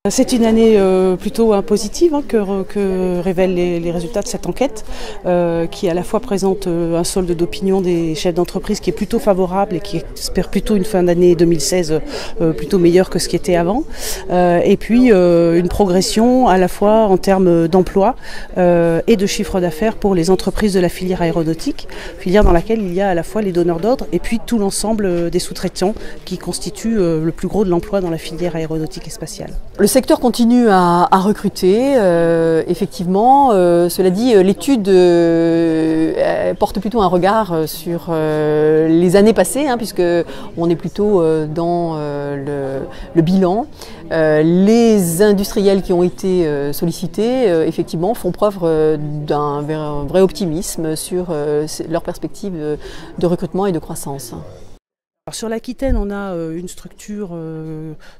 C'est une année plutôt positive que révèlent les résultats de cette enquête qui à la fois présente un solde d'opinion des chefs d'entreprise qui est plutôt favorable et qui espère plutôt une fin d'année 2016 plutôt meilleure que ce qui était avant et puis une progression à la fois en termes d'emploi et de chiffre d'affaires pour les entreprises de la filière aéronautique, filière dans laquelle il y a à la fois les donneurs d'ordre et puis tout l'ensemble des sous-traitants qui constituent le plus gros de l'emploi dans la filière aéronautique et spatiale. Le secteur continue à recruter, effectivement. Cela dit, l'étude porte plutôt un regard sur les années passées, puisque on est plutôt dans le bilan. Les industriels qui ont été sollicités, effectivement, font preuve d'un vrai optimisme sur leurs perspectives de recrutement et de croissance. Alors sur l'Aquitaine, on a une structure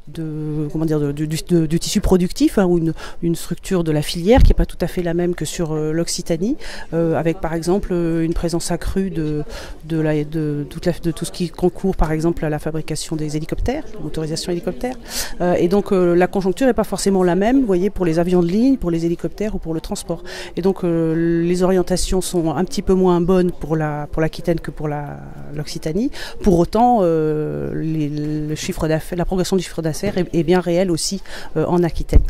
du tissu productif, ou une structure de la filière qui n'est pas tout à fait la même que sur l'Occitanie, avec par exemple une présence accrue de tout ce qui concourt par exemple à la fabrication des hélicoptères, motorisation hélicoptère. Et donc la conjoncture n'est pas forcément la même, vous voyez, pour les avions de ligne, pour les hélicoptères ou pour le transport. Et donc les orientations sont un petit peu moins bonnes pour l'Aquitaine que pour l'Occitanie. Pour autant, le chiffre d'affaires, la progression du chiffre d'affaires est bien réelle aussi en Aquitaine.